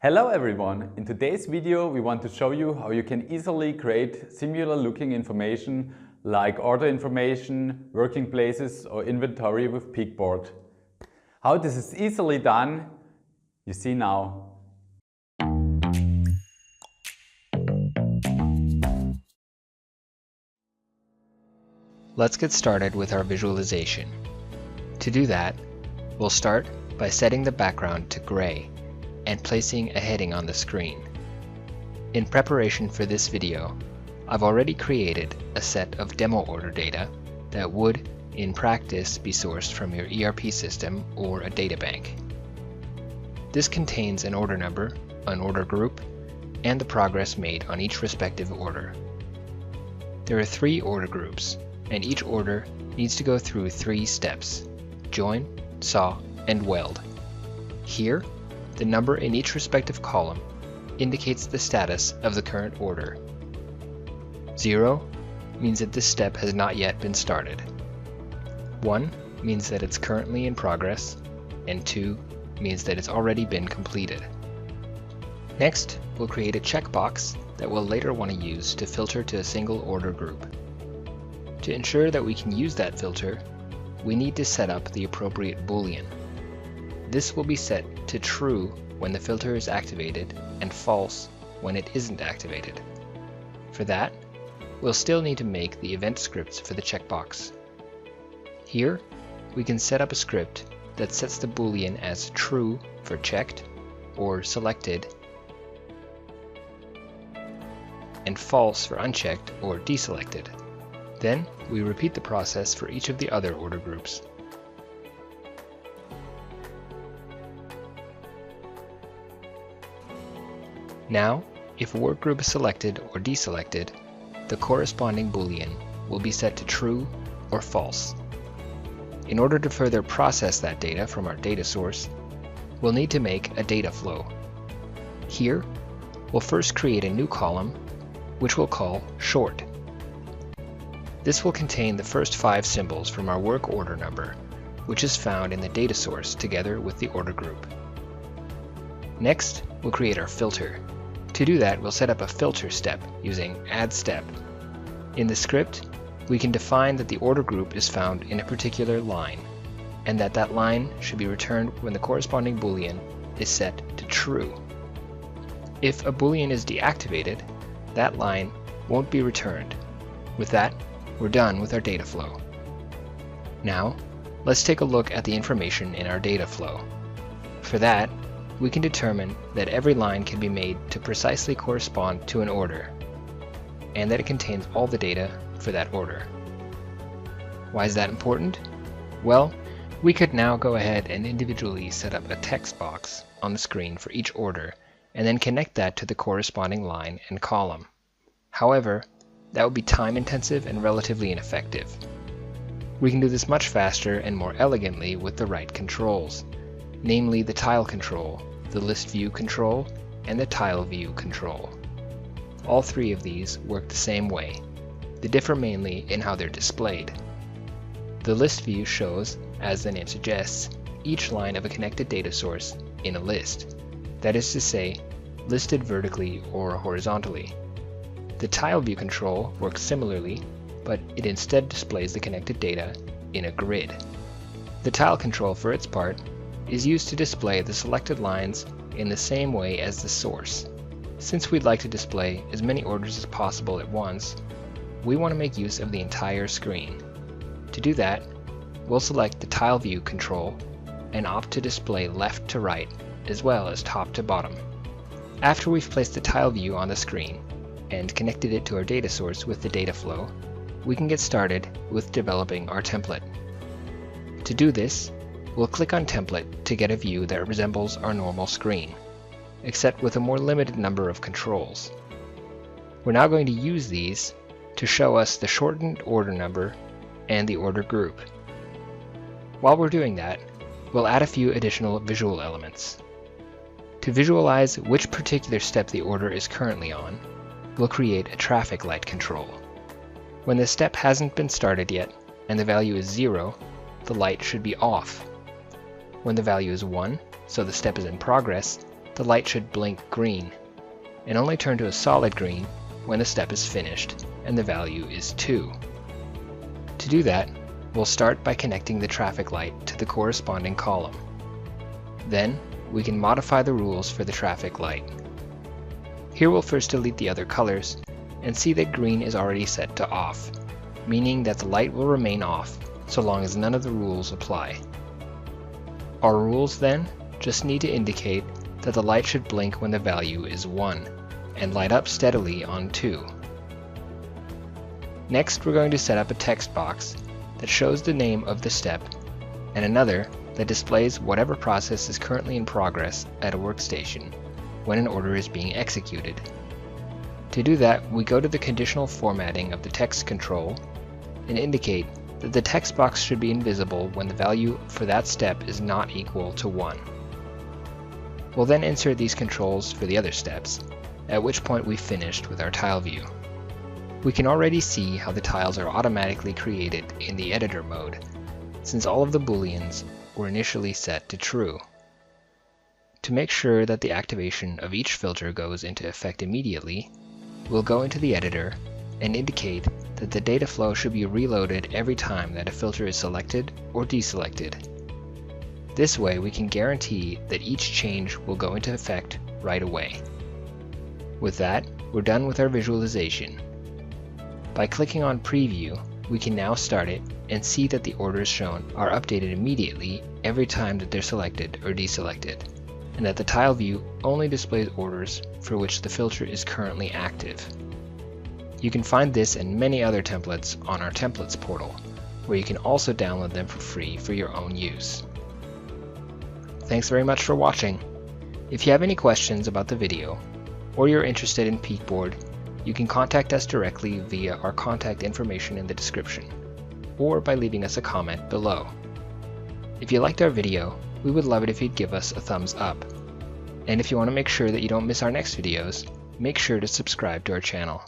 Hello everyone! In today's video we want to show you how you can easily create similar looking information like order information, working places or inventory with Peakboard. How this is easily done, you see now. Let's get started with our visualization. To do that, we'll start by setting the background to gray and placing a heading on the screen. In preparation for this video, I've already created a set of demo order data that would, in practice, be sourced from your ERP system or a data bank. This contains an order number, an order group, and the progress made on each respective order. There are 3 order groups, and each order needs to go through 3 steps: join, saw, and weld. Here, the number in each respective column indicates the status of the current order. 0 means that this step has not yet been started. 1 means that it's currently in progress, and 2 means that it's already been completed. Next, we'll create a checkbox that we'll later want to use to filter to a single order group. To ensure that we can use that filter, we need to set up the appropriate boolean. This will be set to true when the filter is activated and false when it isn't activated. For that, we'll still need to make the event scripts for the checkbox. Here, we can set up a script that sets the boolean as true for checked or selected, and false for unchecked or deselected. Then, we repeat the process for each of the other order groups. Now, if a work group is selected or deselected, the corresponding boolean will be set to true or false. In order to further process that data from our data source, we'll need to make a data flow. Here, we'll first create a new column, which we'll call short. This will contain the first 5 symbols from our work order number, which is found in the data source together with the order group. Next, we'll create our filter. To do that, we'll set up a filter step using add step. In the script, we can define that the order group is found in a particular line, and that that line should be returned when the corresponding boolean is set to true. If a boolean is deactivated, that line won't be returned. With that, we're done with our data flow. Now, let's take a look at the information in our data flow. For that, we can determine that every line can be made to precisely correspond to an order, and that it contains all the data for that order. Why is that important? Well, we could now go ahead and individually set up a text box on the screen for each order, and then connect that to the corresponding line and column. However, that would be time-intensive and relatively ineffective. We can do this much faster and more elegantly with the right controls, namely the tile control, the list view control, and the tile view control. All 3 of these work the same way. They differ mainly in how they're displayed. The list view shows, as the name suggests, each line of a connected data source in a list. That is to say, listed vertically or horizontally. The tile view control works similarly, but it instead displays the connected data in a grid. The tile control, for its part, is used to display the selected lines in the same way as the source. Since we'd like to display as many orders as possible at once, we want to make use of the entire screen. To do that, we'll select the tile view control and opt to display left to right as well as top to bottom. After we've placed the tile view on the screen and connected it to our data source with the data flow, we can get started with developing our template. To do this, we'll click on Template to get a view that resembles our normal screen, except with a more limited number of controls. We're now going to use these to show us the shortened order number and the order group. While we're doing that, we'll add a few additional visual elements. To visualize which particular step the order is currently on, we'll create a traffic light control. When the step hasn't been started yet and the value is 0, the light should be off. When the value is 1, so the step is in progress, the light should blink green, and only turn to a solid green when the step is finished and the value is 2. To do that, we'll start by connecting the traffic light to the corresponding column. Then, we can modify the rules for the traffic light. Here we'll first delete the other colors and see that green is already set to off, meaning that the light will remain off so long as none of the rules apply. Our rules then just need to indicate that the light should blink when the value is 1 and light up steadily on 2. Next, we're going to set up a text box that shows the name of the step and another that displays whatever process is currently in progress at a workstation when an order is being executed. To do that, we go to the conditional formatting of the text control and indicate that the text box should be invisible when the value for that step is not equal to 1. We'll then insert these controls for the other steps, at which point we've finished with our tile view. We can already see how the tiles are automatically created in the editor mode, since all of the booleans were initially set to true. To make sure that the activation of each filter goes into effect immediately, we'll go into the editor and indicate that the data flow should be reloaded every time that a filter is selected or deselected. This way we can guarantee that each change will go into effect right away. With that, we're done with our visualization. By clicking on Preview, we can now start it and see that the orders shown are updated immediately every time that they're selected or deselected, and that the tile view only displays orders for which the filter is currently active. You can find this and many other templates on our templates portal, where you can also download them for free for your own use. Thanks very much for watching. If you have any questions about the video, or you're interested in Peakboard, you can contact us directly via our contact information in the description, or by leaving us a comment below. If you liked our video, we would love it if you'd give us a thumbs up. And if you want to make sure that you don't miss our next videos, make sure to subscribe to our channel.